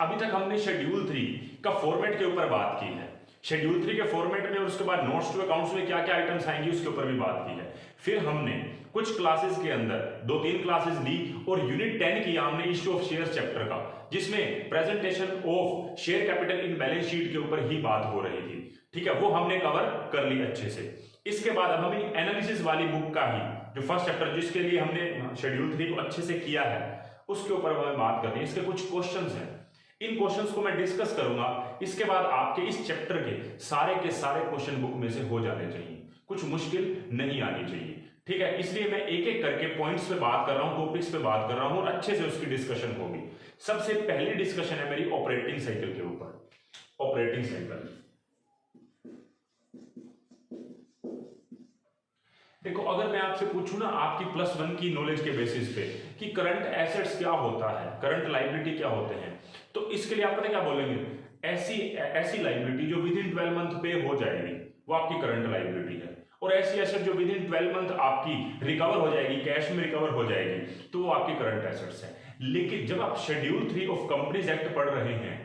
अभी तक हमने शेड्यूल 3 का फॉर्मेट के ऊपर बात की है। शेड्यूल 3 के फॉर्मेट में और उसके बाद नोट्स टू अकाउंट्स में क्या क्या आइटम्स आएंगी उसके ऊपर भी बात की है। फिर हमने कुछ क्लासेस के अंदर 2-3 क्लासेस ली और यूनिट 10 किया हमने इश्यू ऑफ शेयर चैप्टर का, जिसमें presentation of share capital in balance sheet के ऊपर ही बात हो रही थी। ठीक है, वो हमने कवर कर ली अच्छे से। इसके बाद अब हमें एनालिसिस वाली बुक का ही जो फर्स्ट चैप्टर जिसके लिए हमने शेड्यूल 3 को अच्छे से किया है उसके ऊपर हमें बात करनी है। इसके कुछ क्वेश्चंस हैं, इन क्वेश्चंस को मैं डिस्कस करूंगा। इसके बाद आपके इस चैप्टर के सारे क्वेश्चन बुक में से हो जाने चाहिए, कुछ मुश्किल नहीं आनी चाहिए। ठीक है, इसलिए मैं एक एक करके पॉइंट्स पे बात कर रहा हूं, टॉपिक्स पे बात कर रहा हूं और अच्छे से उसकी डिस्कशन होगी। सबसे पहली डिस्कशन है मेरी ऑपरेटिंग साइकिल के ऊपर। ऑपरेटिंग साइकिल देखो, अगर मैं आपसे पूछूं ना आपकी +1 की नॉलेज के बेसिस पे कि करंट एसेट्स क्या होता है, करंट लायबिलिटी क्या होते हैं, तो इसके लिए आप पता क्या बोलेंगे, ऐसी लायबिलिटी जो विद इन 12 मंथ पे हो जाएगी वो आपकी करंट लायबिलिटी है, और ऐसी एसेट जो विद इन 12 मंथ आपकी रिकवर हो जाएगी, कैश में रिकवर हो जाएगी, तो वो आपकी करंट एसेट्स है। लेकिन जब आप शेड्यूल 3 ऑफ कंपनीज एक्ट पढ़ रहे हैं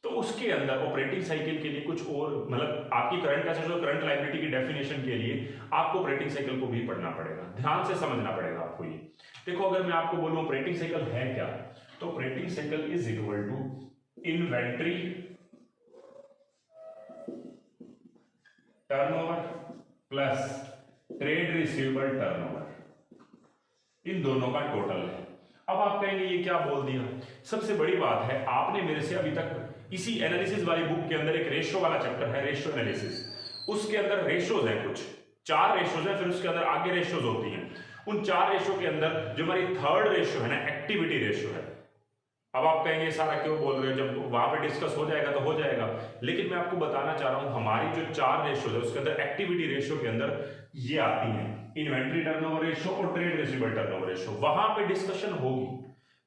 तो उसके अंदर ऑपरेटिंग साइकिल के लिए कुछ और, मतलब आपकी करंट एसेट्स और करंट लायबिलिटी की डेफिनेशन के लिए आपको ऑपरेटिंग साइकिल को भी पढ़ना पड़ेगा, ध्यान से समझना पड़ेगा आपको ये। देखो, अगर मैं आपको बोलूं ऑपरेटिंग साइकिल है क्या, तो operating cycle is equal to inventory turnover plus trade receivable turnover, इन दोनों का टोटल है। अब आप कहेंगे ये क्या बोल दिया। सबसे बड़ी बात है, आपने मेरे से अभी तक इसी एनालिसिस वाली बुक के अंदर एक रेशियो वाला चैप्टर है, रेशियो एनालिसिस, उसके अंदर रेशियोज है, कुछ 4 रेशियोज है, फिर उसके अंदर आगे रेशियोज होती हैं। उन 4 रेशियो के अंदर जो हमारी थर्ड रेशियो है ना, एक्टिविटी रेशियो है। अब आप कहेंगे सारा क्यों बोल रहे हो, जब वहां पे डिस्कस हो जाएगा तो हो जाएगा, लेकिन मैं आपको बताना चाह रहा हूं हमारी जो 4 रेशियो है उसके अंदर एक्टिविटी रेशियो के अंदर ये आती है, इन्वेंट्री टर्नओवर रेशियो और ट्रेड रिसीवेबल टर्नओवर रेशियो, वहां पे डिस्कशन होगी।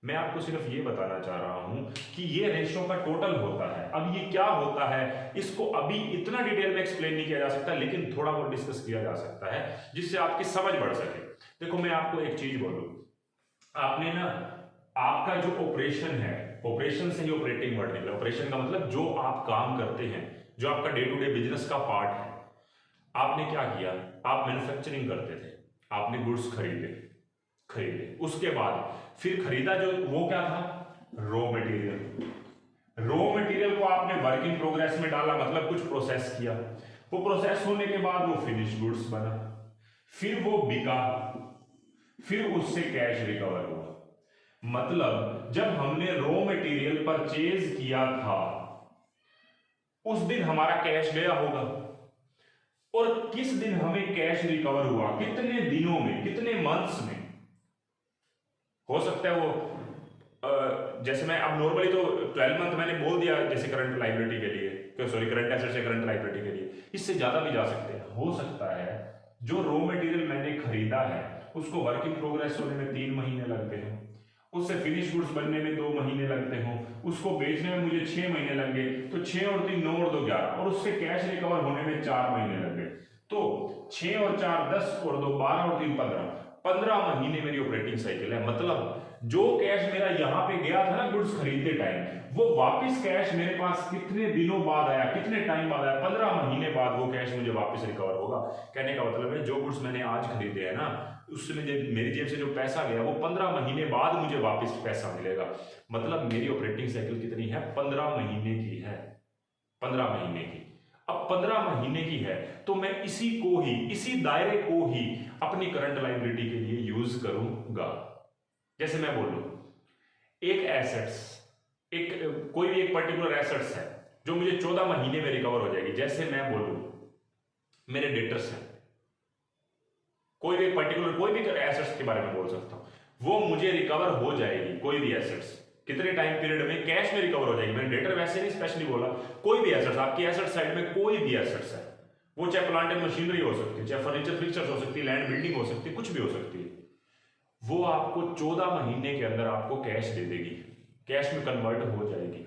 मैं आपको सिर्फ ये बताना चाह रहा हूं कि ये रेशियो का टोटल होता है। अब ये क्या होता है इसको अभी इतना डिटेल में एक्सप्लेन नहीं किया जा सकता, लेकिन थोड़ा बहुत डिस्कस किया जा सकता है जिससे आपकी समझ बढ़ सके। देखो, मैं आपको एक चीज बोलूं, आपने ना आपका जो ऑपरेशन है, ऑपरेशन से ही ऑपरेटिंग वर्ड निकला। ऑपरेशन का मतलब जो आप काम करते हैं, जो आपका डे टू डे बिजनेस का पार्ट है। आपने क्या किया, आप मैन्युफैक्चरिंग करते थे, आपने गुड्स खरीदे, उसके बाद फिर खरीदा जो वो क्या था, रॉ मटेरियल। रॉ मटेरियल को आपने वर्क इन प्रोग्रेस में डाला, मतलब कुछ प्रोसेस किया, वो प्रोसेस होने के बाद वो फिनिश गुड्स बना, फिर वो बिका, फिर उससे कैश रिकवर हुआ। मतलब जब हमने रॉ मटेरियल परचेज किया था उस दिन हमारा कैश गया होगा, और किस दिन हमें कैश रिकवर हुआ, कितने दिनों में, कितने मंथ्स में। हो सकता है वो जैसे मैं अब नॉर्मली तो 12 मंथ मैंने बोल दिया जैसे करंट लायबिलिटी के लिए, सॉरी करंट एसेट से करंट लायबिलिटी के लिए, इससे ज्यादा भी जा सकते हैं। हो सकता है जो रॉ मटेरियल मैंने खरीदा है उसको वर्क इन प्रोग्रेस होने में 3 महीने लगते हैं, उससे फिनिश गुड्स बनने में 2 महीने लगते हो, उसको बेचने में मुझे 6 महीने लगे, तो 6 और 3 9 और 2 11, और उससे कैश रिकवर होने में 4 महीने लगे, तो 6 और 4 10 और 2 12 और 3 15 महीने मेरी ऑपरेटिंग साइकिल है। मतलब जो कैश मेरा यहां पे गया था ना गुड्स खरीदते टाइम, वो वापस कैश मेरे पास कितने दिनों बाद आया, कितने टाइम बाद आया, 15 महीने बाद वो कैश मुझे वापस रिकवर होगा। कहने का मतलब है जो गुड्स मैंने आज खरीदे हैं ना, उससे मेरी जेब से जो पैसा गया वो 15 महीने बाद मुझे वापस पैसा मिलेगा। मतलब मेरी ऑपरेटिंग साइकिल कितनी है, 15 महीने की है, 15 महीने की। अब 15 महीने की है तो मैं इसी को ही, इसी दायरे को ही अपनी करंट लायबिलिटी के लिए यूज करूंगा। जैसे मैं बोलूं एक एसेट्स, कोई भी एक पर्टिकुलर एसेट्स है जो मुझे 14 महीने में रिकवर हो जाएगी। जैसे मैं बोलूं मेरे डेटर्स हैं, कोई भी पर्टिकुलर कोई भी एसेट्स के बारे में बोल सकता हूं, वो मुझे रिकवर हो जाएगी। कोई भी एसेट्स कितने टाइम पीरियड में कैश में रिकवर हो जाएगी। मैंने डेटर वैसे नहीं स्पेशली बोला, कोई भी एसेट्स, आपकी एसेट साइड में कोई भी एसेट्स है, वो चाहे प्लांट एंड मशीनरी हो सकती है, चाहे फर्नीचर फिक्चर्स हो सकती है, लैंड बिल्डिंग हो सकती है, कुछ भी हो सकती है, वो आपको 14 महीने के अंदर आपको कैश दे देगी, कैश में कन्वर्ट हो जाएगी।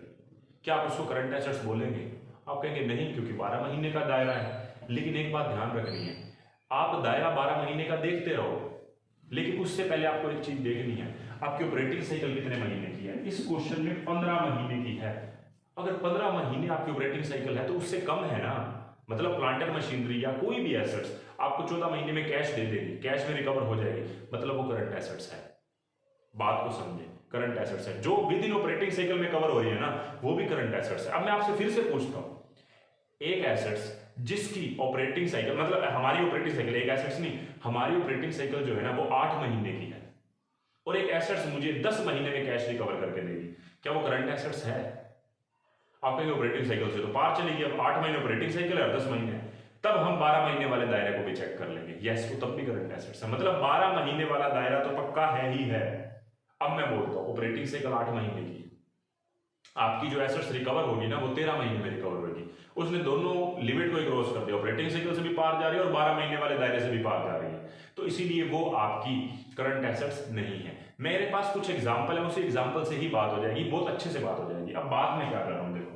क्या आप उसको करंट एसेट्स बोलेंगे? आप कहेंगे नहीं, क्योंकि 12 महीने का दायरा है। लेकिन एक बात ध्यान रखनी है, आप दायरा 12 महीने का देखते रहो, लेकिन उससे पहले आपको एक चीज देखनी है, आपकी ऑपरेटिंग साइकिल कितने महीने की है? इस क्वेश्चन में 15 महीने की है। अगर 15 महीने आपकी ऑपरेटिंग साइकिल है तो उससे कम है ना, मतलब प्लांट एंड मशीनरी या कोई भी एसेट्स आपको 14 महीने में कैश दे देगी, कैश में रिकवर हो जाएगी, मतलब वो करंट एसेट्स है। बात को समझे, करंट एसेट्स है। जो विद इन ऑपरेटिंग साइकिल में कवर हो रही है ना, वो भी करंट एसेट्स है। अब मैं आपसे फिर से पूछता हूं, एक एसेट्स जिसकी ऑपरेटिंग साइकिल, मतलब हमारी ऑपरेटिंग साइकिल, एक एसेट्स नहीं, हमारी ऑपरेटिंग साइकिल जो है ना वो 8 महीने की है, और एक एसेट्स मुझे 10 महीने में कैश रिकवर करके देगी, क्या वो करंट एसेट्स है? आप कहेंगे ऑपरेटिंग साइकिल से तो पार चलेगी, अब 8 महीने ऑपरेटिंग साइकिल है और 10 महीने, तब हम 12 महीने वाले दायरे को भी चेक कर लेंगे। यस, वो तब भी करंट एसेट्स है, मतलब 12 महीने वाला दायरा तो पक्का है ही है। अब मैं बोलता हूं ऑपरेटिंग साइकिल 8 महीने की, आपकी जो एसेट्स रिकवर होगी ना वो 13 महीने में रिकवर होगी। उसने दोनों लिमिट को क्रॉस कर दिया, ऑपरेटिंग साइकिल से भी पार जा रही है और 12 महीने वाले दायरे से भी पार जा रही है, तो इसीलिए वो आपकी करंट एसेट्स नहीं है। मेरे पास कुछ एग्जांपल है, उसी एग्जांपल से ही बात हो जाएगी, बहुत अच्छे से बात हो जाएगी। अब बात में क्या कर रहा हूं, देखो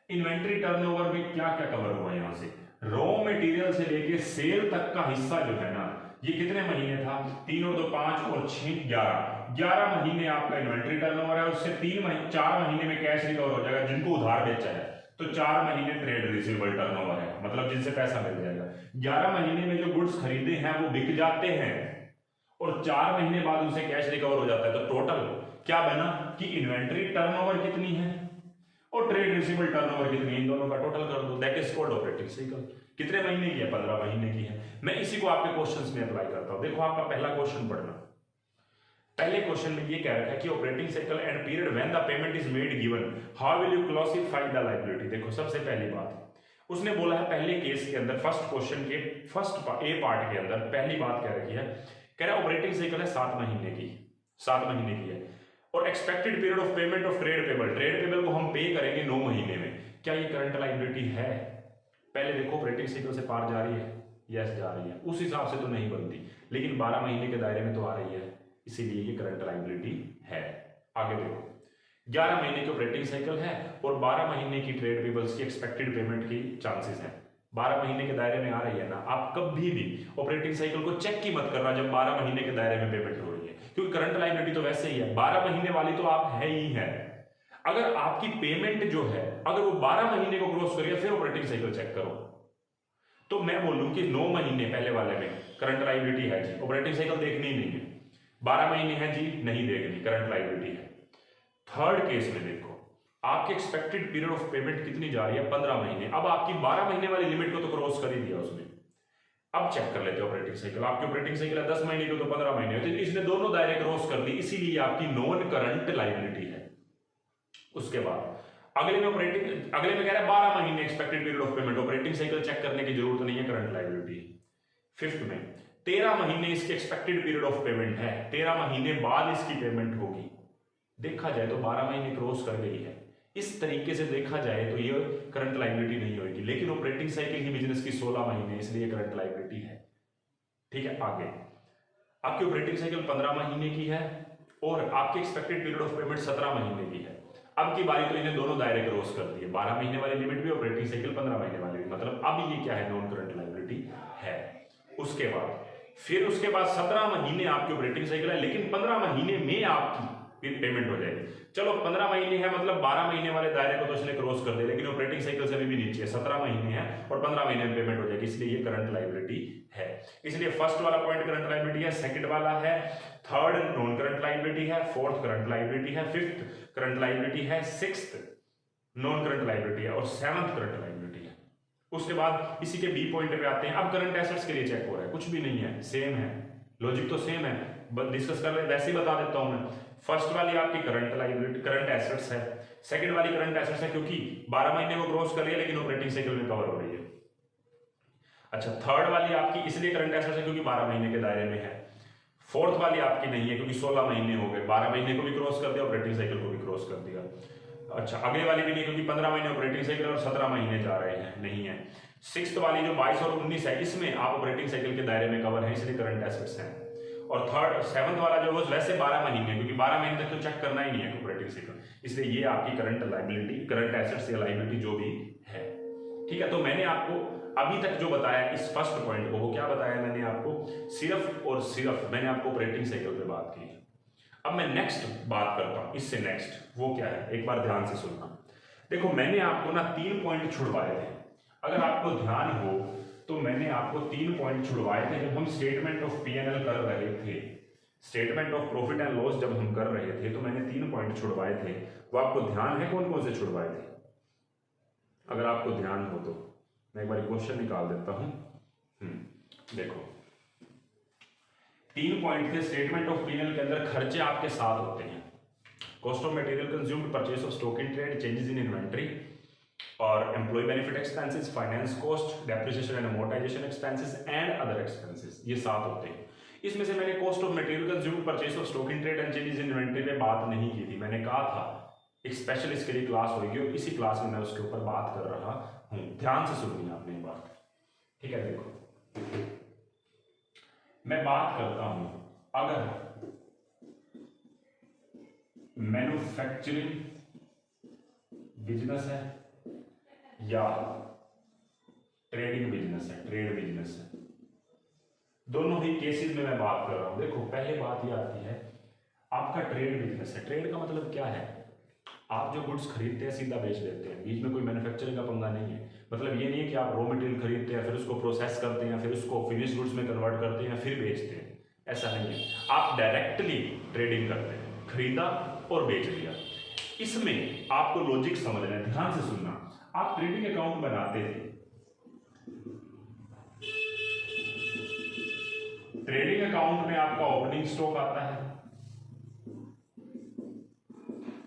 इन्वेंट्री टर्नओवर में क्या क्या कवर हुआ है। यहां से रॉ मटेरियल से लेके सेल तक का हिस्सा जो है ना, ये कितने महीने था? 3 और 2 5 और 6 11 महीने आपका इन्वेंट्री टर्नओवर है। उससे 4 महीने में कैश रिकवर हो जाएगा जिनको उधार बेचा है, तो 4 महीने ट्रेड रिसीवेबल टर्नओवर है, मतलब जिनसे पैसा मिल जाएगा। 11 महीने में जो गुड्स खरीदे हैं वो बिक जाते हैं और 4 महीने बाद उनसे कैश रिकवर हो जाता है, तो टोटल क्या बना कि इन्वेंट्री टर्नओवर कितनी है और ट्रेड रिसीवेबल टर्नओवर कितनी है, इन दोनों का टोटल कर दो, that is called operating cycle. कितने महीने की है? 15 महीने की है। मैं इसी को आपके क्वेश्चंस में अप्लाई करता हूं। देखो आपका पहला क्वेश्चन पढ़ना, पहले क्वेश्चन में ये कह रखा है कि operating cycle and period when the payment is made given, how will you classify the liability. देखो सबसे पहली बात उसने बोला है, पहले केस के अंदर फर्स्ट क्वेश्चन के फर्स्ट ए पार्ट के अंदर पहली बात कह रखी है, कह रहा है ऑपरेटिंग साइकिल है 7 महीने की, 7 महीने की है, और expected period of payment of trade payable, trade payable को हम पे करेंगे 9 महीने में। क्या ये करंट लायबिलिटी है? पहले देखो ऑपरेटिंग साइकिल से पार जा रही है, यस जा रही है, उस हिसाब से तो नहीं बनती, लेकिन 12 महीने के दायरे में तो आ रही है, इसीलिए ये करंट लायबिलिटी है। आगे देखो 11 महीने की ऑपरेटिंग साइकिल है और 12 महीने की ट्रेड पेबल्स की एक्सपेक्टेड पेमेंट की चांसेस हैं। 12 महीने के दायरे में आ रही है ना, आप कभी भी ऑपरेटिंग साइकिल को चेक की मत करना जब 12 महीने के दायरे में पेमेंट हो रही है, क्योंकि करंट लायबिलिटी तो वैसे ही है, 12 महीने वाली तो आप है ही है। अगर आपकी पेमेंट जो है अगर वो 12 महीने को क्रॉस करिए फिर ऑपरेटिंग साइकिल चेक करो, तो मैं बोलूं कि 9 महीने पहले वाले में करंट लायबिलिटी है जी, ऑपरेटिंग साइकिल देखनी ही नहीं है। 12 महीने है जी, नहीं देखनी, करंट लायबिलिटी है। थर्ड केस में देखो आपकी एक्सपेक्टेड पीरियड ऑफ पेमेंट कितनी जा रही है? 15 महीने। अब आपकी 12 महीने वाली लिमिट को तो क्रॉस कर ही दिया उसने, अब चेक कर लेते हैं ऑपरेटिंग साइकिल। आपकी ऑपरेटिंग साइकिल है 10 महीने की तो 15 महीने होती है, इसने दोनों दायरे क्रॉस कर दी, इसीलिए आपकी नॉन करंट लायबिलिटी है। उसके बाद अगले में कह रहा है 12 महीने expected period of payment, operating cycle check करने की जरूरत नहीं है, करंट लायबिलिटी। फिफ्थ में 13 महीने इसके एक्सपेक्टेड पीरियड ऑफ पेमेंट है, 13 महीने बाद इसकी पेमेंट होगी। देखा जाए तो 12 महीने क्रॉस कर गई है, इस तरीके से देखा जाए तो ये करंट लायबिलिटी नहीं होगी, लेकिन ऑपरेटिंग साइकिल ही बिजनेस की 16 महीने, इसलिए करंट लायबिलिटी है। ठीक है, आगे आपकी ऑपरेटिंग साइकिल 15 महीने की है और आपकी एक्सपेक्टेड पीरियड ऑफ पेमेंट 17 महीने की है। अब की बारी तो इन्हें दोनों दायरे क्रॉस कर दिए, 12 महीने वाली लिमिट भी, ऑपरेटिंग साइकिल 15 महीने वाली भी, मतलब अब ये क्या है? नॉन करंट लायबिलिटी है। उसके बाद 17 महीने आपकी ऑपरेटिंग साइकिल है, लेकिन 15 महीने में आपकी पेमेंट हो जाएगी। चलो 15 महीने है, मतलब 12 महीने वाले दायरे को तो इसने क्रॉस कर दिया, लेकिन ऑपरेटिंग साइकिल से भी नीचे है, 17 महीने है और 15 महीने में पेमेंट हो जाएगी, इसलिए ये करंट लायबिलिटी है। इसलिए फर्स्ट वाला पॉइंट करंट लायबिलिटी है, सेकंड वाला है, थर्ड नॉन करंट लायबिलिटी है, फोर्थ करंट लायबिलिटी है, फिफ्थ करंट लायबिलिटी है, सिक्स्थ नॉन करंट लायबिलिटी है और सेवंथ करंट लायबिलिटी है। उसके बाद इसी के बी पॉइंट पे आते हैं। अब करंट एसेट्स के लिए चेक हो रहा है, कुछ भी नहीं है, सेम है, लॉजिक तो सेम है, डिस्कस कर रहे वैसे ही बता देता हूं मैं। फर्स्ट वाली आपकी करंट लायबिलिटी करंट एसेट्स है, सेकंड वाली करंट एसेट्स है क्योंकि 12 महीने को क्रॉस कर रही है लेकिन ऑपरेटिंग साइकिल में कवर हो रही है। अच्छा, थर्ड वाली आपकी इसलिए करंट एसेट्स है क्योंकि 12 महीने के दायरे में है। फोर्थ वाली आपकी नहीं है क्योंकि 16 महीने हो गए, 12 महीने को भी क्रॉस कर दिया, ऑपरेटिंग साइकिल को भी क्रॉस कर दिया। अच्छा, अगले वाली भी नहीं क्योंकि 15 महीने ऑपरेटिंग साइकिल और 17 महीने जा रहे हैं, नहीं है। सिक्स्थ वाली जो 22 और 19 है, इसमें आप ऑपरेटिंग साइकिल के दायरे में कवर है, इसलिए करंट एसेट्स हैं। और थर्ड सेवंथ वाला जो वैसे 12 महीने, क्योंकि 12 महीने तक तो चेक करना ही नहीं है ऑपरेटिंग साइकिल, इसलिए ये आपकी करंट लायबिलिटी, करंट एसेट्स या लायबिलिटी जो भी है। ठीक है, तो मैंने आपको अभी तक जो बताया इस फर्स्ट पॉइंट को, वो क्या बताया मैंने आपको? सिर्फ और सिर्फ मैंने आपको ऑपरेटिंग साइकिल पे बात की है। अब मैं नेक्स्ट बात करता हूं, इससे नेक्स्ट वो क्या है, एक बार ध्यान से सुनना। देखो मैंने आपको ना 3 पॉइंट छुड़वाए थे, अगर आपको ध्यान हो तो मैंने आपको 3 पॉइंट छुड़वाए थे जब हम स्टेटमेंट ऑफ पीएनएल कर रहे थे। Statement of profit and loss जब हम कर रहे थे तो मैंने 3 पॉइंट छुड़वाए थे। वो आपको ध्यान है कौन कौन से छुड़वाए थे? अगर आपको ध्यान हो तो मैं एक बार क्वेश्चन निकाल देता हूं। देखो 3 पॉइंट थे। स्टेटमेंट ऑफ पीएनएल के अंदर खर्चे आपके साथ होते हैं, cost of material consumed, purchase of stock in trade, changes in inventory और employ benefit expenses, finance cost, depreciation and amortisation expenses and other expenses, ये 7 होते हैं। इसमें से मैंने cost of material consumed, purchase of stock in trade and changes in inventory पे बात नहीं की थी। मैंने कहा था एक स्पेशल इसके लिए क्लास होगी और इसी क्लास में मैं उसके ऊपर बात कर रहा हूं। ध्यान से सुनिए आपने बात, ठीक है। देखो मैं बात करता हूं, अगर मैन्युफैक्चरिंग बिजनेस है या ट्रेडिंग बिजनेस है, ट्रेड बिजनेस है, दोनों ही केसेस में मैं बात कर रहा हूं। देखो पहले बात यह आती है, आपका ट्रेड बिजनेस है। ट्रेड का मतलब क्या है? आप जो गुड्स खरीदते हैं सीधा बेच देते हैं, बीच में कोई मैन्युफैक्चरिंग का पंगा नहीं है। मतलब ये नहीं है कि आप रॉ मटेरियल खरीदते हैं फिर उसको प्रोसेस करते हैं फिर उसको फिनिश गुड्स में कन्वर्ट करते हैं फिर बेचते हैं, ऐसा नहीं है। आप डायरेक्टली ट्रेडिंग करते हैं, खरीदा और बेच दिया। इसमें आपको लॉजिक समझना है, ध्यान से सुनना। आप ट्रेडिंग अकाउंट बनाते थे, ट्रेडिंग अकाउंट में आपका ओपनिंग स्टॉक आता है,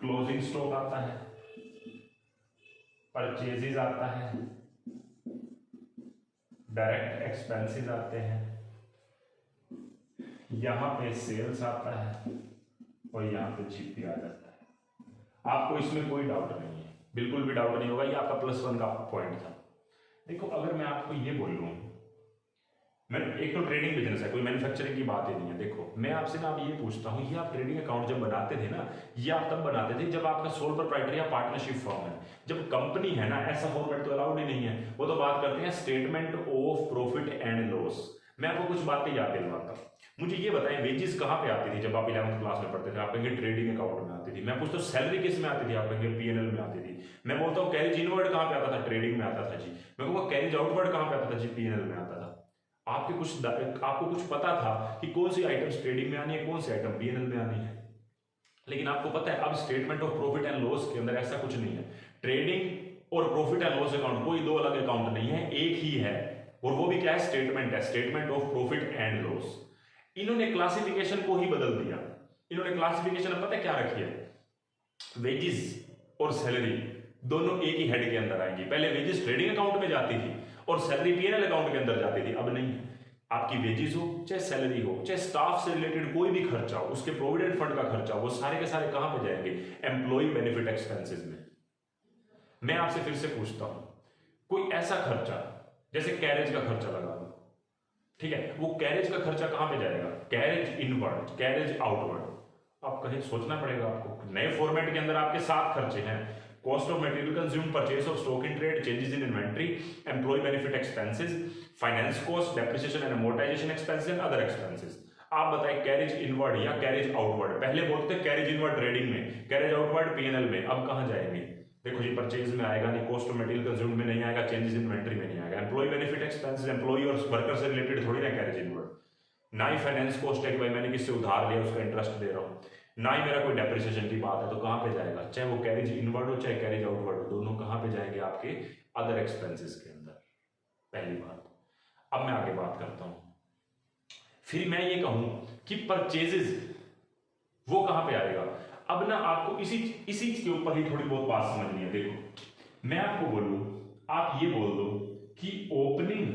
क्लोजिंग स्टॉक आता है, परचेजेस आता है, डायरेक्ट एक्सपेंसेस आते हैं, यहां पे सेल्स आता है और यहां पे जीपी आ जाता है। आपको इसमें कोई डाउट नहीं है, बिल्कुल भी डाउट नहीं होगा, ये आपका +1 का पॉइंट था। देखो अगर मैं आपको ये बोल रहा हूं, मैं एक तो ट्रेडिंग बिजनेस है, कोई मैन्युफैक्चरिंग की बात ही नहीं है। देखो मैं आपसे ना अब ये पूछता हूँ, ये आप ट्रेडिंग अकाउंट जब बनाते थे ना, ये आप तब बनाते थे जब आपका सोल प्रोप्राइटरी या पार्टनरशिप फॉर्म है। जब कंपनी है ना, ऐसा फॉर्मेट तो अलाउड ही नहीं है। वो तो बात करते हैं statement of profit and loss. मैं आपको कुछ बातें याद दिलवाता हूँ। मुझे ये बताएं वेजेस कहाँ पे आती थी जब आप 11th क्लास में पढ़ते थे? आप कहेंगे ट्रेडिंग अकाउंट में आती थी। मैं पूछता हूँ सैलरी किस में आती थी? आप कहेंगे पीएनएल में आती थी। मैं बोलता हूँ कैरिज इनवर्ड कहाँ पे आता था? ट्रेडिंग में आता था जी। मैं कहूँगा कैरिज आउटवर्ड कहाँ पे आता था जी? पीएनएल में आता था। आपको कुछ पता था कि कौन सी आइटम्स ट्रेडिंग में आनी है, कौन सी आइटम पीएनएल में आनी है। लेकिन आपको पता है अब statement of profit and loss के अंदर ऐसा कुछ नहीं है। ट्रेडिंग और प्रॉफिट एंड लॉस अकाउंट कोई दो अलग अकाउंट नहीं है, एक ही है। और वो भी क्या है? स्टेटमेंट है, statement of profit and loss. इन्होंने क्लासिफिकेशन को ही बदल दिया। इन्होंने क्लासिफिकेशन पता है क्या रखी है? वेजेस और सैलरी दोनों एक ही हेड के अंदर आएंगी। पहले वेजेस ट्रेडिंग अकाउंट में जाती थी और सैलरी पीएनएल अकाउंट के अंदर जाती थी, अब नहीं। आपकी वेजेस हो चाहे सैलरी हो चाहे स्टाफ से रिलेटेड कोई भी खर्चा हो, उसके प्रोविडेंट फंड का खर्चा हो, वो सारे के सारे कहां पे जाएंगे? एम्प्लॉय बेनिफिट एक्सपेंसेस में। मैं आपसे फिर से पूछता हूं, कोई ऐसा खर्चा जैसे कैरेज का खर्चा लगा लो, ठीक है, वो कैरेज का खर्चा कहां पे जाएगा? Carriage inward, carriage outward. आप कहीं सोचना पड़ेगा आपको। नए फॉर्मेट के अंदर आपके 7 खर्चे हैं, cost of material consume, purchase of stock in trade, changes in inventory, employ benefit expenses, finance cost, depreciation and amortisation expenses and other expenses. आप बताएं कैरेज इनवर्ड या कैरेज आउटवर्ड? पहले बोलते थे कैरेज इनवर्ड ट्रेडिंग में, carriage outward PNL में, अब कहां जाएंगे? देखो जी, परचेज में आएगा नहीं, कॉस्ट ऑफ मटेरियल कंज्यूम में नहीं आएगा, चेंजेस इन इन्वेंटरी में नहीं आएगा, एम्प्लॉय बेनिफिट एक्सपेंसेस एम्प्लॉय और वर्कर से रिलेटेड थोड़ी ना कैरेज इनवर्ड। ना ही फाइनेंस कॉस्ट है कि भाई मैंने किससे उधार लिया उसका इंटरेस्ट दे रहा हूं, ना ही मेरा कोई डेप्रिसिएशन की बात है, तो कहां पे जाएगा? चाहे वो कैरेज इनवर्ड हो चाहे कैरेज आउटवर्ड हो, दोनों कहां पे जाएंगे? आपके अदर एक्सपेंसेस के अंदर। पहली बात। अब मैं आगे बात करता हूं। फिर मैं ये कहूं कि परचेजेस वो कहां पे आएगा? अब ना आपको इसी के ऊपर ही थोड़ी बहुत बात समझनी है। देखो मैं आपको बोलूं, आप ये बोल दो कि opening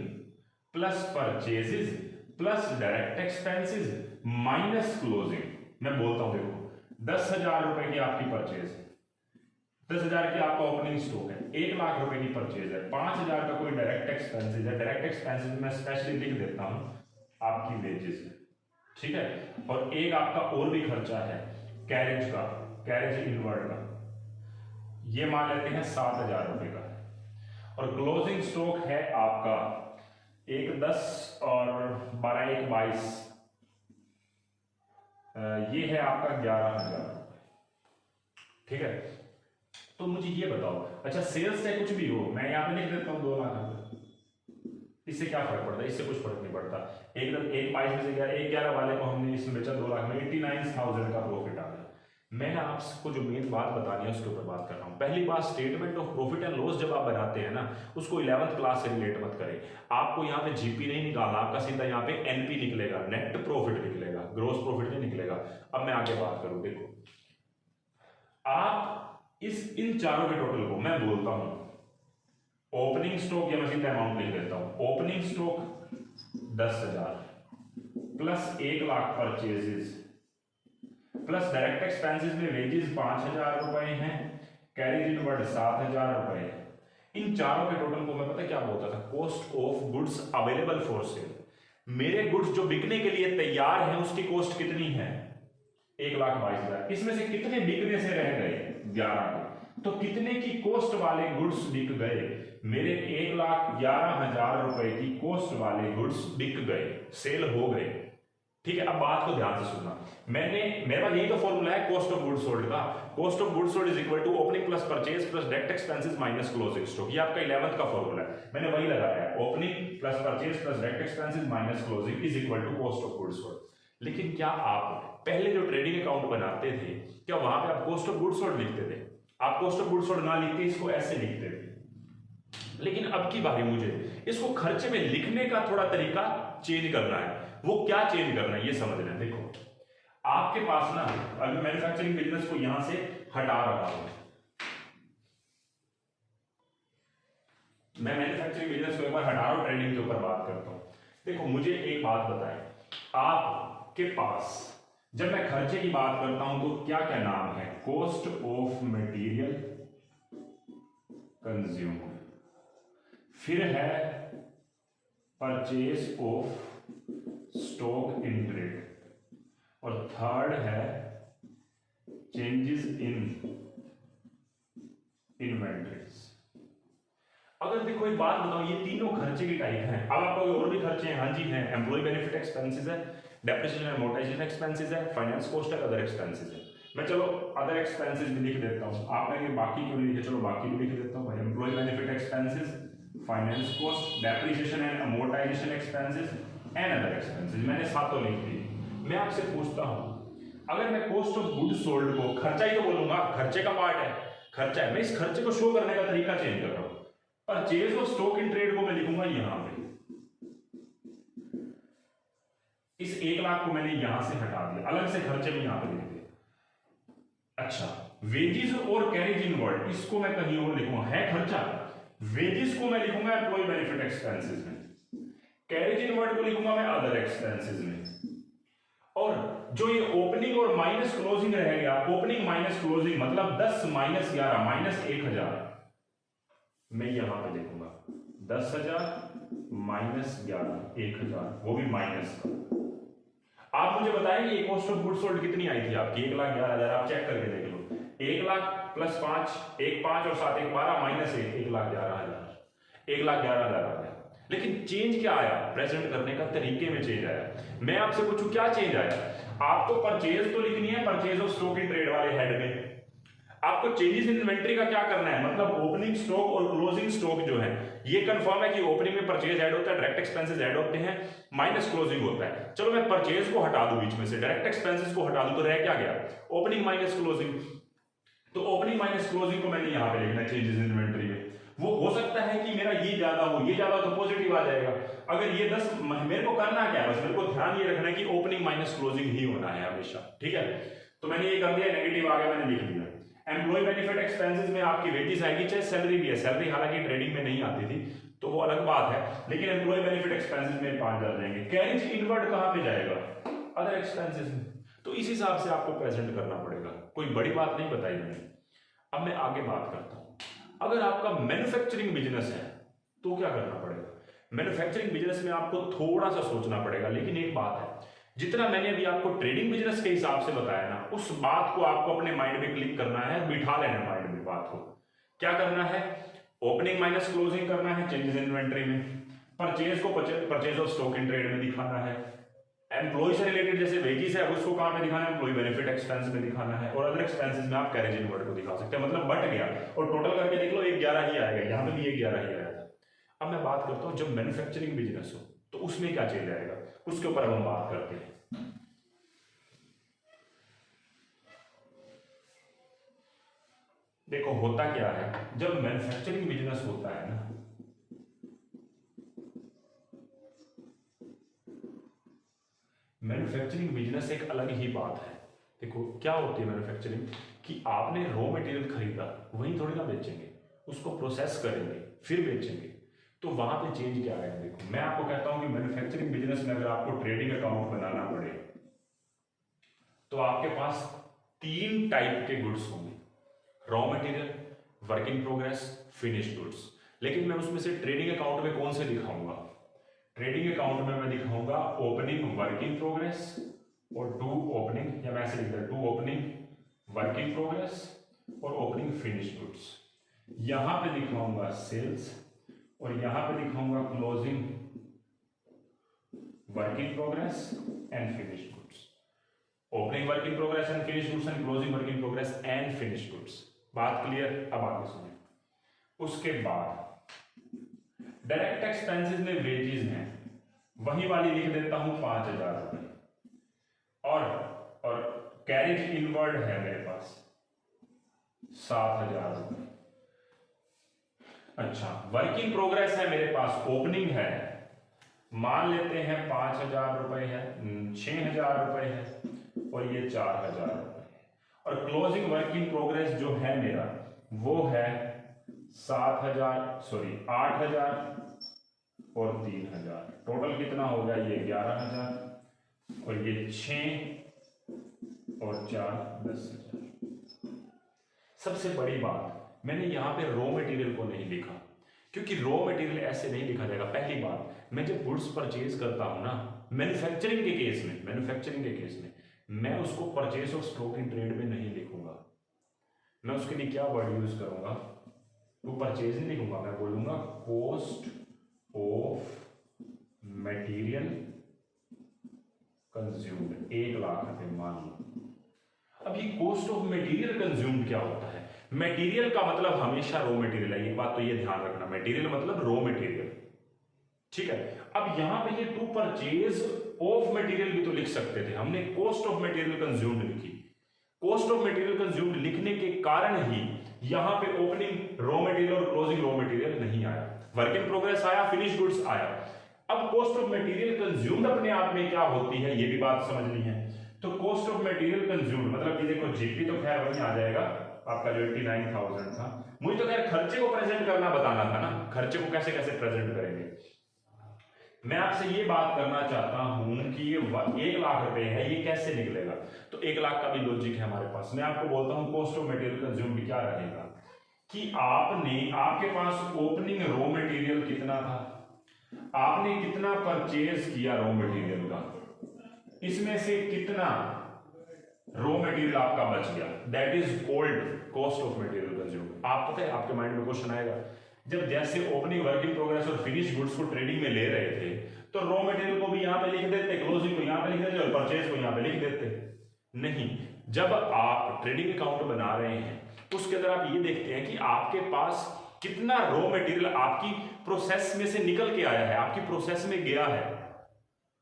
plus purchases plus direct expenses minus closing. मैं बोलता हूं देखो 10,000 रुपए की आपकी परचेज है, 10,000 की आपका ओपनिंग स्टॉक है, 1 लाख रुपए की परचेज है, 5,000 का कोई डायरेक्ट एक्सपेंसेस है। डायरेक्ट एक्सपेंसेस में स्पेशली लिख देता हूं आपकी वेजेस है, ठीक है, और एक आपका और भी खर्चा है कैरेज का, कैरेज इनवर्ड का, ये मान लेते हैं 7,000 रुपए का। और क्लोजिंग स्टॉक है आपका 1 10 और 12 1 22, ये है आपका 11,000, ठीक है। तो मुझे ये बताओ, अच्छा सेल्स से कुछ भी हो, मैं यहाँ पे लिख देता हूँ 2 लाख रुपए, इससे क्या फर्क पड़ता है? इससे कुछ फर्क नहीं पड़ता। एकदम एक 22 में से गया, 1/11 वाले को हमने इसमें बेचा 2 लाख में, 89,000 का प्रॉफिट आ गया। मैंने आपको जो मेन बात बतानी है उसके ऊपर बात कर रहा हूँ। पहली बात, statement of profit and loss जब आप बनाते हैं ना, उसको 11th क्लास से रिलेट मत करें। आपको यहाँ पे जीपी नहीं निकालना, आपका सीधा यहाँ पे एनपी निकलेगा, नेट प्रॉफिट निकलेगा, ग्रोस प्रॉफिट नहीं निकलेगा। अब मैं आगे बात करूँ, देखो आप इन चारों के टोटल को मैं बोलता हूं ओपनिंग स्टॉक, या मैं सीधा अमाउंट लिख देता हूं, opening stock 10,000 plus 1 lakh purchases plus direct expenses में वेजेस 5,000 रुपए हैं, कैरेज इनवर्ड 7,000 रुपए। इन चारों के टोटल को मैं पता क्या बोलता था? Cost of goods available for sale. मेरे गुड्स जो बिकने के लिए तैयार हैं उसकी कॉस्ट कितनी है? 1,22,000। इसमें से कितने बिकने से रह गए? 11। तो कितने की कॉस्ट वाले गुड्स बिक गए? मेरे 1,11,000 रुपए की कॉस्ट वाले गुड्स बिक गए, सेल हो गए, ठीक है। अब बात को ध्यान से सुनना, मेरे पास यही तो फॉर्मूला है कॉस्ट ऑफ गुड्स सोल्ड का। Cost of goods sold is equal to opening plus purchase plus direct expenses minus closing stock. ये आपका 11th का फॉर्मूला है, मैंने वही लगाया है, opening plus purchase plus direct expenses minus closing is equal to cost of goods sold. लेकिन क्या आप पहले जो ट्रेडिंग अकाउंट बनाते थे, क्या वहां पे आप कॉस्ट ऑफ गुड्स सोल्ड लिखते थे? आप कॉस्ट ऑफ गुड्स सोल्ड ना लिखते, इसको ऐसे लिखते थे। लेकिन अब की बारी मुझे इसको खर्चे में लिखने का थोड़ा तरीका चेंज करना है। वो क्या चेंज करना है ये समझना है। देखो आपके पास ना, अभी मैन्युफैक्चरिंग बिजनेस को यहां से हटा रहा हूं, मैं मैन्युफैक्चरिंग बिजनेस को एक बार हटा रहा हूं, ट्रेडिंग के ऊपर बात करता हूं। देखो मुझे एक बात बताएं, आपके पास जब मैं खर्चे की बात करता हूं तो क्या क्या नाम है? कॉस्ट ऑफ मटेरियल कंज्यूम, फिर है purchase of stock in trade, और थर्ड है चेंजेस इन इन्वेंटरीज। अगर देखो एक बात बताओ, ये तीनों खर्चे की टाइप हैं। अब आपको और भी खर्चे हैं, हाँ जी हैं, एम्प्लॉय बेनिफिट एक्सपेंसेस है, डेप्रिसिएशन एंड अमोर्टाइजेशन एक्सपेंसेस है, फाइनेंस कॉस्ट है, अदर एक्सपेंसेस है। मैं चलो अदर एक्सपेंसेस भी लिख देता हूं, आपने बाकी क्यों लिखे? चलो बाकी भी लिख देता हूं, employ benefit expenses, finance cost, depreciation and amortisation expenses and other expenses, मैंने सातों लिख दिए। मैं आपसे पूछता हूं, अगर मैं कॉस्ट ऑफ गुड्स सोल्ड को खर्चा ही तो बोलूंगा, खर्चे का पार्ट है, खर्चा है, मैं इस खर्चे को शो करने का तरीका चेंज कर रहा हूं। Purchase of stock in trade को मैं लिखूंगा यहां पे, इस 1 लाख को मैंने यहां से हटा दिया, अलग से खर्चे में यहां पे लिख दिया। अच्छा, वेजेस और कैरेज इनवर्ड, इसको मैं कहीं और लिखूंगा, है खर्चा। वेजेस को मैं लिखूंगा एम्प्लॉय बेनिफिट एक्सपेंसेस में, कैरेज इनवर्ड को लिखूंगा मैं अदर एक्सपेंसेस में, और जो ये ओपनिंग और माइनस क्लोजिंग रह गया, ओपनिंग माइनस क्लोजिंग मतलब 10 माइनस 11 माइनस 1,000, मैं यहां पे लिखूंगा 10,000 माइनस 11 1,000, वो भी माइनस का। आप मुझे बताएंगे ये कॉस्ट ऑफ गुड्स सोल्ड कितनी आई थी आपकी? 1,11,000, आप चेक करके देख लो। 1 लाख प्लस 5, 1 5 और 7 1 12 माइनस 1,11,000, 1,11,000 आ गया। लेकिन चेंज क्या आया? प्रेजेंट करने का तरीके में चेंज आया। मैं आपसे पूछूं क्या चेंज आया? आपको परचेज तो लिखनी है, purchase of stock in trade वाले हेड में। आपको चेंजेस इन इन्वेंटरी का क्या करना है? मतलब ओपनिंग स्टॉक और क्लोजिंग स्टॉक जो है, ये कंफर्म है कि ओपनिंग में परचेज ऐड होता है, डायरेक्ट एक्सपेंसेस ऐड होते हैं, माइनस क्लोजिंग होता है। चलो मैं परचेज को हटा दूं बीच में से, डायरेक्ट एक्सपेंसेस को हटा दूं, तो रह क्या गया? Opening minus closing. तो ओपनिंग माइनस क्लोजिंग को मैंने यहां पे लिखना चेंजेस इन इन्वेंटरी में। वो हो सकता है कि मेरा ये ज्यादा हो, ये ज्यादा तो पॉजिटिव आ जाएगा। अगर ये 10, मेरे को करना क्या है? बस मेरे को ध्यान ये रखना है कि ओपनिंग माइनस क्लोजिंग ही होना है हमेशा, ठीक है। तो मैंने ये कर दिया, नेगेटिव आ गया, मैंने लिख दिया। एम्प्लॉय बेनिफिट एक्सपेंसेस में आपकी वेजेस आएगी, चाहे सैलरी भी है, सैलरी हालांकि ट्रेडिंग में नहीं आती थी तो वो अलग बात है, लेकिन एम्प्लॉय बेनिफिट एक्सपेंसेस में 5,000 जाएंगे। कैरेज इनवर्ड कहां पे जाएगा? अदर एक्सपेंसेस में। तो इस हिसाब से आपको प्रेजेंट करना पड़ेगा, कोई बड़ी बात नहीं बताई मैंने। अब मैं आगे बात करता हूं, अगर आपका मैन्युफैक्चरिंग बिजनेस है तो क्या करना पड़ेगा? मैन्युफैक्चरिंग बिजनेस में आपको थोड़ा सा सोचना पड़ेगा, लेकिन एक बात है, जितना मैंने अभी आपको ट्रेडिंग बिजनेस के हिसाब से बताया ना, उस बात को आपको अपने माइंड में क्लिक करना है, बिठा लेना है माइंड में बात को। क्या करना है? ओपनिंग माइनस क्लोजिंग करना है चेंजेस इन इन्वेंटरी में, परचेज को purchase of stock in trade में दिखाना है, एम्प्लॉय से रिलेटेड जैसे वेजेस है उसको कहाँ पे दिखाना है, एम्प्लॉय बेनिफिट एक्सपेंस में दिखाना है, और अदर एक्सपेंसेस में आप कैरेज इनवर्ड को दिखा सकते हैं, मतलब बट गया और टोटल करके देख लो 111 ही आएगा, यहाँ पे भी 111 ही आया था। अब मैं बात करता हूँ जब मैन्युफैक्चरिंग बिजनेस हो तो उसमें क्या चेंज आएगा, उसके ऊपर अब हम बात करते हैं। देखो होता क्या है, जब मैन्युफैक्चरिंग बिजनेस होता है ना, मैन्युफैक्चरिंग बिजनेस एक अलग ही बात है। देखो क्या होती है मैन्युफैक्चरिंग, कि आपने रॉ मटेरियल खरीदा, वहीं थोड़ी ना बेचेंगे, उसको प्रोसेस करेंगे फिर बेचेंगे, तो वहां पे चेंज क्या आएगा। देखो मैं आपको कहता हूं कि मैन्युफैक्चरिंग बिजनेस में अगर आपको ट्रेडिंग अकाउंट बनाना पड़े तो आपके पास 3 टाइप के गुड्स होंगे, raw material, work in progress, finished goods. लेकिन मैं उसमें से ट्रेडिंग अकाउंट में कौन से दिखाऊंगा, ट्रेडिंग अकाउंट में मैं दिखाऊंगा ओपनिंग वर्क इन प्रोग्रेस और डू ओपनिंग, या मैं ऐसे लिखता do opening work in progress और ओपनिंग फिनिश्ड गुड्स। यहां पे दिखाऊंगा सेल्स और यहां पे दिखाऊंगा closing work in progress and finished goods. Opening work in progress and finished goods and closing work in progress and finished goods. बात clear, अब आगे सुनिए। उसके बाद डायरेक्ट एक्सपेंसेस में वेजेस हैं, वही वाली लिख देता हूं 5000 रुपए, और कैरेज इनवर्ड है मेरे पास 7000 रुपए। अच्छा, वर्क इन प्रोग्रेस है मेरे पास, ओपनिंग है, मान लेते हैं 5000 रुपए है, 6000 रुपए है और ये 4000 रुपए है, और क्लोजिंग वर्क इन प्रोग्रेस जो है मेरा वो है 8000 और 3000। टोटल कितना हो गया, ये 11000 और ये 6 और 4 10,000। सबसे बड़ी बात, मैंने यहां पे रॉ मटेरियल को नहीं लिखा, क्योंकि रॉ मटेरियल ऐसे नहीं लिखा जाएगा। पहली बात, मैं जब गुड्स परचेज करता हूं ना मैन्युफैक्चरिंग के केस में मैं उसको परचेज और स्टॉक इन ट्रेड में नहीं लिखूंगा। मैं उसके लिए क्या वर्ड यूज करूंगा, तो परचेज नहीं लिखूंगा, मैं बोलूंगा cost of material consumed 1 lakh रुपए मान लो। अब ये कॉस्ट ऑफ मटेरियल कंज्यूम्ड क्या होता है, मटेरियल का मतलब हमेशा रॉ मटेरियल है, ये बात तो ये ध्यान रखना, मटेरियल मतलब रॉ मटेरियल, ठीक है। अब यहां पे ये टू परचेज ऑफ मटेरियल भी तो लिख सकते थे, हमने कॉस्ट ऑफ मटेरियल कंज्यूम्ड लिखी। कॉस्ट ऑफ मटेरियल कंज्यूम्ड लिखने के कारण ही यहां पे ओपनिंग रॉ मटेरियल और क्लोजिंग रॉ मटेरियल नहीं आया, वर्क इन प्रोग्रेस आया, फिनिश गुड्स आया। अब कॉस्ट ऑफ मटेरियल कंज्यूम्ड अपने आप में क्या होती है ये भी बात समझनी है। तो कॉस्ट ऑफ मटेरियल कंज्यूम्ड मतलब ये देखो जीपी तो खैर वही आ जाएगा आपका जो 89,000 था। मुझे तो खैर खर्चे को प्रेजेंट करना बताना था ना, खर्चे को कैसे कैसे प्रेजेंट करेंगे। मैं आपसे ये बात करना चाहता हूं कि ये 1 लाख रुपए है, ये कैसे निकलेगा। तो 1 लाख का भी लॉजिक है हमारे पास। मैं आपको बोलता हूं कॉस्ट ऑफ मटेरियल कंज्यूम्ड क्या रहेगा कि आपके पास ओपनिंग रॉ मटेरियल कितना था, आपने कितना परचेज किया रॉ मटेरियल का, इसमें से कितना रॉ मटेरियल आपका बच गया, that is called cost of material consumed. आप पता है आपके माइंड में क्वेश्चन आएगा, जब जैसे ओपनिंग वर्क इन प्रोग्रेस और फिनिश गुड्स को ट्रेडिंग में ले रहे थे तो रॉ मटेरियल को भी यहां पे लिख देते, क्लोजिंग को यहां पे लिख देते और परचेज को यहां पे लिख देते। नहीं, जब आप ट्रेडिंग अकाउंट बना रहे हैं उसके अंदर आप ये देखते हैं कि आपके पास कितना रॉ मटेरियल आपकी प्रोसेस में से निकल के आया है, आपकी प्रोसेस में गया है,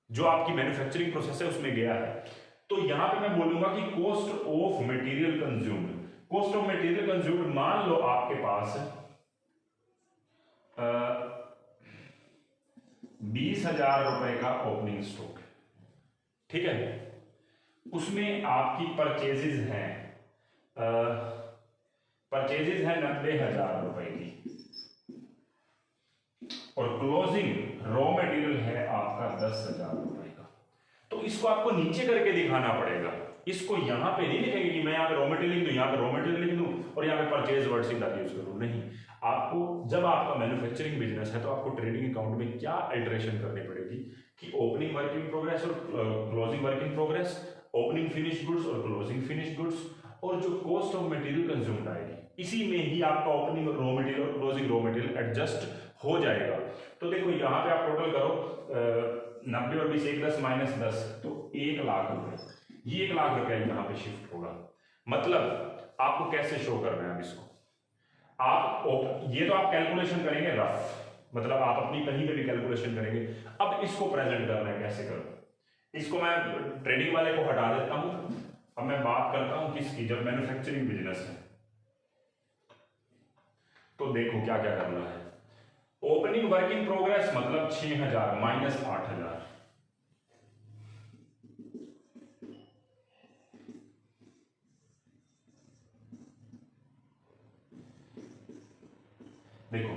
जो आपकी मैन्युफैक्चरिंग प्रोसेस है उसमें गया है। तो यहां पे मैं बोलूंगा कि cost of material consumed, cost of material consumed मान लो आपके पास 20,000 रुपए का ओपनिंग स्टॉक, ठीक है, उसमें आपकी परचेजेज हैं 90,000 रुपए की और क्लोजिंग रॉ मटेरियल है आपका 10,000 रुपए का। तो इसको आपको नीचे करके दिखाना पड़ेगा, इसको यहां पे नहीं लिखेंगे कि मैं यहां पे रॉ मटेरियल लिख दूं, यहां पे रॉ मटेरियल लिख दूं और यहां पे परचेज वर्ड सीधा यूज करूं। नहीं, आपको जब आपका मैन्युफैक्चरिंग बिजनेस है तो आपको ट्रेडिंग अकाउंट में क्या अल्टरेशन करनी पड़ेगी कि ओपनिंग वर्क इन प्रोग्रेस और closing work in progress, opening finish goods और क्लोजिंग फिनिश गुड्स, और जो कॉस्ट ऑफ मटेरियल कंज्यूम्ड आएगी इसी में ही आपका ओपनिंग रॉ मटेरियल और क्लोजिंग रॉ मटेरियल एडजस्ट हो जाएगा। तो देखो यहां पे आप टोटल करो 90 और 20 1 10 माइनस 10 तो 1 लाख रुपए, ये 1 लाख रुपया यहाँ पे शिफ्ट होगा। मतलब आपको कैसे शो करना है अब इसको, आप ये तो आप कैलकुलेशन करेंगे रफ, मतलब आप अपनी कहीं पे भी कैलकुलेशन करेंगे। अब इसको प्रेजेंट करना है, कैसे करूं, इसको मैं ट्रेडिंग वाले को हटा देता हूं, अब मैं बात करता हूं किसकी, जब मैन्युफैक्चरिंग बिजनेस है। तो देखो क्या क्या करना है। ओपनिंग वर्क इन प्रोग्रेस मतलब 6000 माइनस 8000, देखो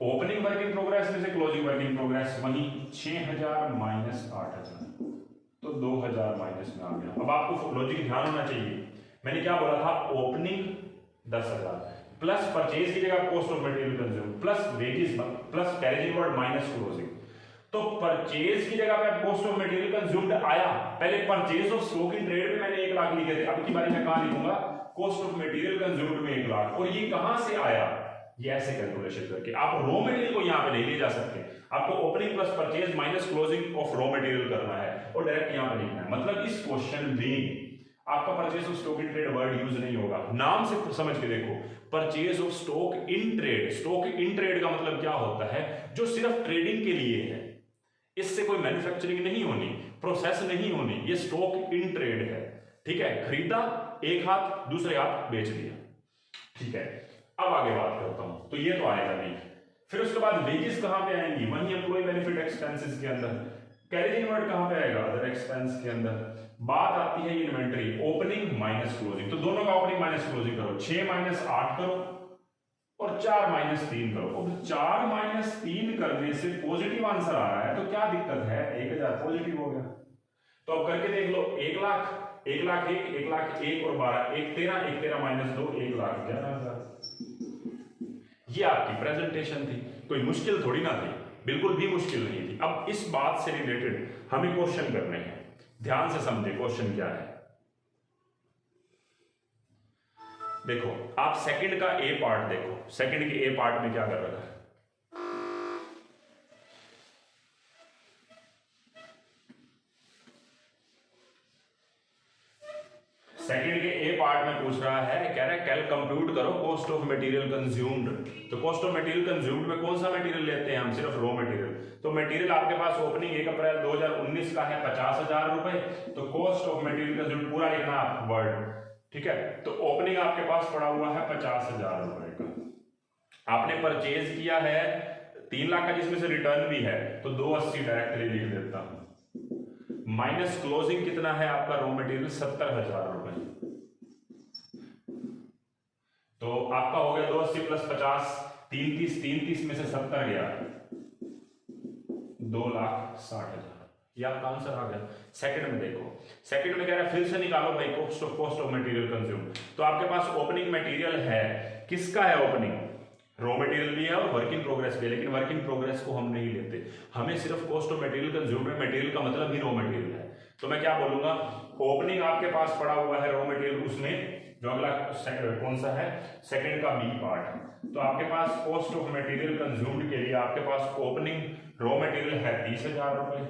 ओपनिंग वर्क इन प्रोग्रेस में से क्लोजिंग वर्क इन प्रोग्रेस वही 6000 माइनस 8000 तो 2000 माइनस में आ गया। अब आपको लॉजिक ध्यान होना चाहिए, मैंने क्या बोला था, ओपनिंग 10000 प्लस परचेज की जगह cost of material consume plus wages plus carriage inward minus closing. तो परचेज की जगह पे कॉस्ट ऑफ मटेरियल कंज्यूम्ड आया, पहले purchase of stock in trade में मैंने 1 लाख लिखे थे, अब की बारी में कहां लिखूंगा, कॉस्ट ऑफ मटेरियल कंज्यूम्ड में 1 लाख। और ये कहां से आया, ये ऐसे कैलकुलेशन करके। आप रॉ मटेरियल को यहां पे नहीं ले जा सकते, आपको opening plus purchase minus closing of raw material करना है और डायरेक्ट यहां पे लिखना है। मतलब इस क्वेश्चन में आपका purchase of stock in trade word use नहीं होगा। नाम से समझ के देखो, purchase of stock in trade, stock in trade का मतलब क्या होता है, जो सिर्फ ट्रेडिंग के लिए है, इससे कोई मैन्युफैक्चरिंग नहीं होनी, प्रोसेस नहीं होनी, ये स्टॉक इन ट्रेड है। ठीक है, खरीदा एक हाथ दूसरे हाथ बेच दिया। ठीक है, अब आगे बात करता हूं, तो ये तो आएगा नहीं। फिर उसके बाद वेजेस कहां पे आएंगी, वही एम्प्लॉय बेनिफिट एक्सपेंसेस के अंदर। कैरेज इनवर्ड कहां पे आएगा, अदर एक्सपेंस के अंदर। बात आती है इन्वेंटरी, ओपनिंग माइनस क्लोजिंग, तो दोनों का ओपनिंग माइनस क्लोजिंग करो, 6 माइनस 8 करो और 4 माइनस 3 करो। अब 4 माइनस 3 करने से पॉजिटिव आंसर आ रहा है, तो क्या दिक्कत है, 1000 पॉजिटिव हो गया। तो अब करके देख लो, 1 लाख 1 लाख 1 लाख 1 और 12 1 13 1 13 माइनस 2 1 लाख 11,000। ये आपकी प्रेजेंटेशन थी, कोई मुश्किल थोड़ी ना थी, बिल्कुल भी मुश्किल नहीं थी। अब इस बात से रिलेटेड हमें क्वेश्चन करने हैं, ध्यान से समझे क्वेश्चन क्या है। देखो आप सेकंड का ए पार्ट देखो, सेकंड के ए पार्ट में क्या कर रखा है, सेकंड के ए पार्ट में पूछ रहा है, कह रहा है कैल कंप्यूट करो कॉस्ट ऑफ मटेरियल कंज्यूम्ड। तो कॉस्ट ऑफ मटेरियल कंज्यूम्ड में कौन सा मटेरियल लेते हैं हम, सिर्फ रॉ मटेरियल। तो मटेरियल आपके पास ओपनिंग 1 अप्रैल 2019 का है 50,000 रुपए, तो कॉस्ट ऑफ मटेरियल कंज्यूम्ड पूरा लिखना आप वर्ड। ठीक है, तो ओपनिंग आपके पास पड़ा हुआ है 50,000 रुपए का, आपने परचेज किया है 3 लाख का, जिसमें से रिटर्न भी है, तो 280 डायरेक्टली लिख देता हूं। माइनस क्लोजिंग कितना है आपका रॉ मटेरियल 70,000 रुपए, तो आपका हो गया 280 प्लस 50 330 में से 70 गया 2,60,000, ये आपका आंसर आ गया। सेकंड में देखो, सेकंड में कह रहा है फिर से निकालो भाई कॉस्ट ऑफ मटेरियल कंज्यूम। तो आपके पास ओपनिंग मटेरियल है, किसका है ओपनिंग, रॉ मटेरियल भी है और वर्क इन प्रोग्रेस भी है, लेकिन वर्क इन प्रोग्रेस को हम नहीं लेते, हमें सिर्फ कॉस्ट ऑफ मटेरियल कंज्यूम है। मटेरियल का मतलब ही रॉ मटेरियल है, तो मैं क्या बोलूंगा, ओपनिंग आपके पास पड़ा हुआ है रॉ मटेरियल, उसमें जो अगला कौन सा है, सेकंड का बी पार्ट। तो आपके पास कॉस्ट ऑफ मटेरियल कंज्यूम्ड के लिए आपके पास ओपनिंग रॉ मटेरियल है 30,000 रुपए,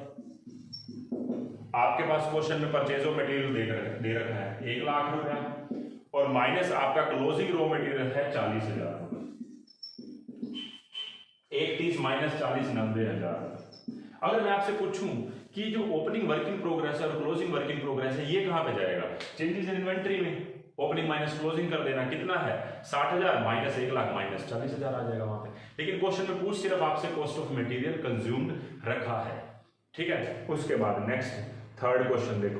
आपके पास क्वेश्चन में परचेज ऑफ मटेरियल दे रखा है 1 लाख रुपया, और माइनस आपका क्लोजिंग रॉ मटेरियल है 40,000 रुपए। 130 माइनस 40 90,000। अगर मैं आपसे पूछूं कि जो ओपनिंग वर्क इन प्रोग्रेस है और क्लोजिंग वर्क इन प्रोग्रेस है, ये कहां पे जाएगा, चेंजेस इन इन्वेंटरी में, ओपनिंग माइनस क्लोजिंग कर देना, कितना है 60,000 माइनस 1 लाख माइनस 40,000 आ जाएगा वहां पे। लेकिन क्वेश्चन में पूछ सिर्फ आपसे कॉस्ट ऑफ मटेरियल कंज्यूम्ड रखा है। ठीक है, उसके बाद नेक्स्ट थर्ड क्वेश्चन देखो,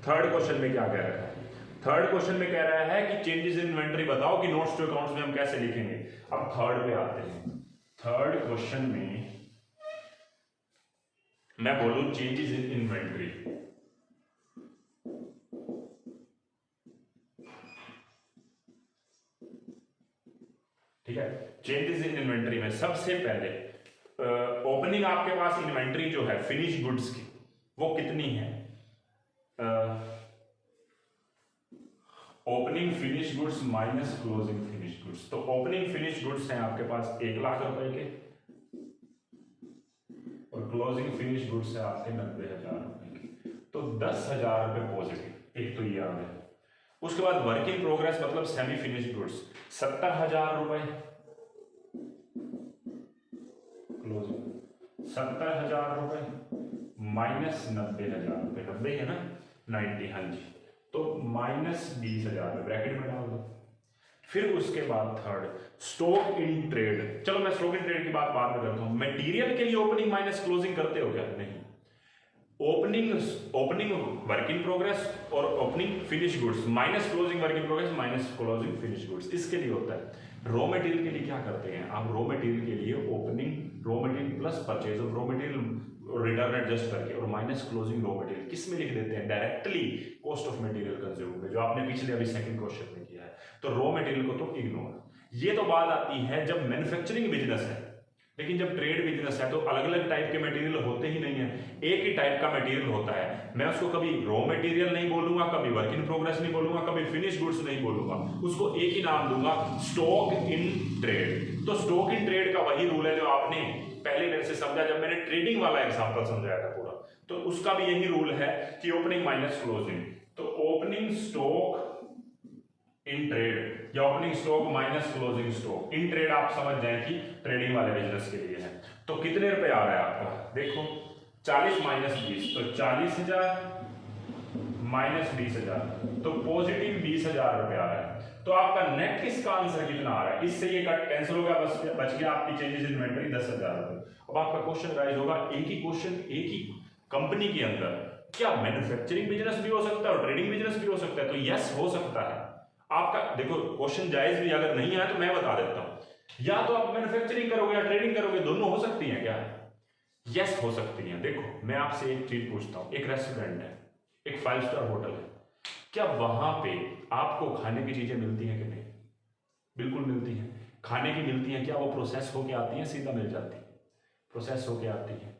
थर्ड क्वेश्चन में क्या कह रहा है, थर्ड क्वेश्चन में कह रहा है कि चेंजेस इन इन्वेंटरी बताओ कि नोट्स टू अकाउंट्स में हम कैसे लिखेंगे। अब थर्ड पे आते हैं, थर्ड क्वेश्चन में मैं बोलूं चेंजेस इन इन्वेंटरी, ठीक है, चेंजेस इन इन्वेंटरी में सबसे पहले ओपनिंग आपके पास इन्वेंटरी जो है फिनिश गुड्स की वो कितनी है, opening finish goods minus closing finish goods. तो ओपनिंग फिनिश गुड्स हैं आपके पास 1 लाख रुपए के और क्लोजिंग फिनिश गुड्स है आपके 90,000 रुपए की, तो 10,000 रुपए पॉजिटिव, एक तो ये आ गया। उसके बाद वर्क इन प्रोग्रेस मतलब सेमी फिनिश गुड्स 70,000 रुपए क्लोजिंग, 70,000 रुपए माइनस 90,000 रुपए, 90 है ना, 90, हाँ जी, तो माइनस 20,000 ब्रैकेट में डाल दो। फिर उसके बाद थर्ड स्टॉक इन ट्रेड, चलो मैं स्टॉक इन ट्रेड की बात बाद में करता हूं। मटेरियल के लिए ओपनिंग माइनस क्लोजिंग करते हो क्या? नहीं, ओपनिंग वर्क इन प्रोग्रेस और opening finish goods minus closing work in progress minus closing finish goods, इसके लिए होता है। रॉ मटेरियल के लिए क्या करते हैं आप? रॉ मटेरियल के लिए opening raw material plus purchase of raw material return adjust करके और माइनस क्लोजिंग रॉ मटेरियल किस में लिख देते हैं? Directly cost of material consume में, जो आपने पिछले अभी सेकंड क्वेश्चन में किया है। तो रॉ मटेरियल को तो इग्नोर। ये तो बात आती है जब मैन्युफैक्चरिंग बिजनेस है, लेकिन जब ट्रेड बिजनेस है तो अलग अलग टाइप के मटेरियल होते ही नहीं है, एक ही टाइप का मटेरियल होता है। मैं उसको कभी रॉ मटेरियल नहीं बोलूंगा, कभी वर्क इन प्रोग्रेस नहीं बोलूंगा, कभी फिनिश गुड्स नहीं बोलूंगा, उसको एक ही नाम दूंगा, स्टॉक इन ट्रेड। तो स्टॉक इन ट्रेड का वही रूल है जो आपने पहले मेरे से समझा जब मैंने ट्रेडिंग वाला एग्जांपल समझाया था पूरा, तो उसका भी यही रूल है कि ओपनिंग माइनस क्लोजिंग। तो ओपनिंग स्टॉक इन ट्रेड या opening stock minus closing stock in trade आप समझ जाए कि ट्रेडिंग वाले बिजनेस के लिए है। तो कितने रुपए आ रहा है आपका? देखो 40 माइनस 20, तो 40,000 माइनस 20,000, तो पॉजिटिव 20,000 रुपए आ रहा है। तो आपका नेट किसका आंसर कितना आ रहा है? इससे ये कट कैंसिल हो गया, बच गया आपकी चेंजेस इन इन्वेंटरी 10,000 रुपए। अब आपका क्वेश्चन राइज होगा, एक ही क्वेश्चन एक ही कंपनी के अंदर क्या मैन्युफैक्चरिंग बिजनेस भी हो सकता है और ट्रेडिंग बिजनेस भी हो सकता है? तो यस हो सकता है। आपका देखो क्वेश्चन जायज भी अगर नहीं है तो मैं बता देता हूं, या तो आप मैन्युफैक्चरिंग करोगे या ट्रेडिंग करोगे, दोनों हो सकती हैं क्या? यस हो सकती हैं। देखो मैं आपसे एक चीज पूछता हूं, एक रेस्टोरेंट है, एक 5 स्टार होटल है, क्या वहां पे आपको खाने की चीजें मिलती हैं कि नहीं? बिल्कुल मिलती हैं। खाने की मिलती हैं, क्या वो प्रोसेस होके आती हैं, सीधा मिल जाती है? प्रोसेस होके आती है।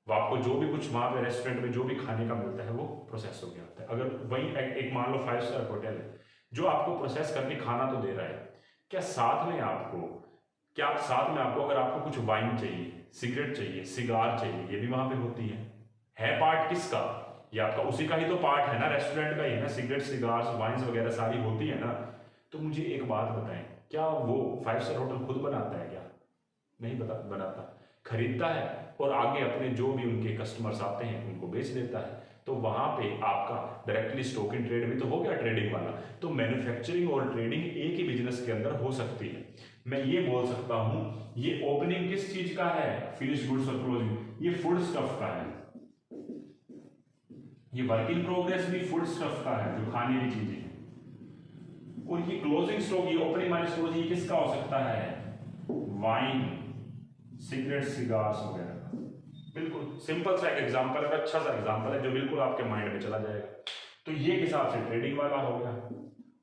वो आपको जो भी कुछ वहां पे रेस्टोरेंट में जो भी खाने का मिलता है वो प्रोसेस होके आता है। अगर वही एक मान लो 5 स्टार होटल है जो आपको प्रोसेस करके खाना तो दे रहा है, क्या साथ में आपको अगर आपको कुछ वाइन चाहिए, सिगरेट चाहिए, सिगार चाहिए, ये भी वहां पे होती है पार्ट किसका? ये आपका उसी का ही तो पार्ट है ना, रेस्टोरेंट का ही है ना, सिगरेट सिगार्स वाइन्स वगैरह सारी होती है ना। तो मुझे एक बात बताएं, क्या वो 5 स्टार होटल खुद बनाता है क्या? नहीं बनाता, खरीदता है और आगे अपने जो भी उनके कस्टमर्स आते हैं उनको बेच देता है। तो वहां पे आपका डायरेक्टली स्टॉक इन ट्रेड भी तो हो गया ट्रेडिंग वाला। तो मैन्युफैक्चरिंग और ट्रेडिंग एक ही बिजनेस के अंदर हो सकती है। मैं ये बोल सकता हूं ये ओपनिंग किस चीज का है? फिनिश गुड्स और क्लोजिंग ये फूड स्टफ का है, ये वर्क इन प्रोग्रेस भी फूड स्टफ का है जो खाने की चीजें हैं, और ये क्लोजिंग स्टॉक ये ओपनिंग माइनस क्लोजिंग किसका हो सकता है? वाइन, सिगरेट, सिगार्स वगैरह। बिल्कुल सिंपल सा एक एग्जांपल है, अच्छा सा एग्जांपल है जो बिल्कुल आपके माइंड में चला जाएगा। तो ये हिसाब से ट्रेडिंग वाला हो गया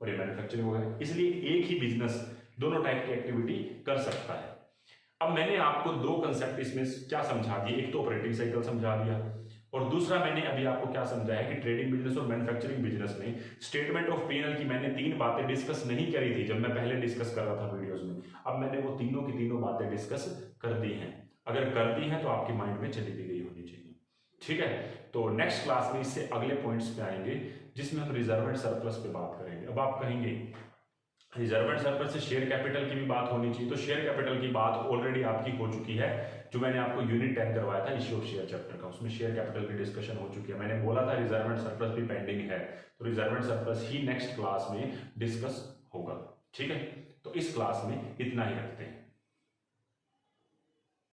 और ये मैन्युफैक्चरिंग हो गया। इसलिए एक ही बिजनेस दोनों टाइप की एक्टिविटी कर सकता है। अब मैंने आपको दो कंसेप्ट इसमें क्या समझा दिए, एक तो ऑपरेटिंग साइकिल समझा दिया और दूसरा मैंने अभी आपको क्या समझाया कि ट्रेडिंग बिजनेस और मैन्युफैक्चरिंग बिजनेस में स्टेटमेंट ऑफ P&L की मैंने 3 बातें डिस्कस नहीं करी थी जब मैं पहले डिस्कस कर रहा था वीडियोस में। अब मैंने वो तीनों की तीनों बातें डिस्कस कर दी हैं, अगर कर दी हैं तो आपके माइंड में चली भी गई होनी चाहिए। ठीक है, तो नेक्स्ट क्लास में इससे अगले पॉइंट्स पे आएंगे जिसमें हम रिजर्व एंड सरप्लस पे बात करेंगे। अब आप कहेंगे रिजर्व एंड सरप्लस से शेयर कैपिटल की भी बात होनी चाहिए, तो शेयर कैपिटल की बात ऑलरेडी आपकी हो चुकी है जो मैंने आपको यूनिट 10 करवाया था इश्यू ऑफ शेयर चैप्टर का, उसमें शेयर कैपिटल की डिस्कशन हो चुकी है। मैंने बोला था रिजर्व एंड सरप्लस भी पेंडिंग है, तो reserve and surplus he next class में डिस्कस होगा। ठीक है, तो इस क्लास में इतना ही रखते हैं।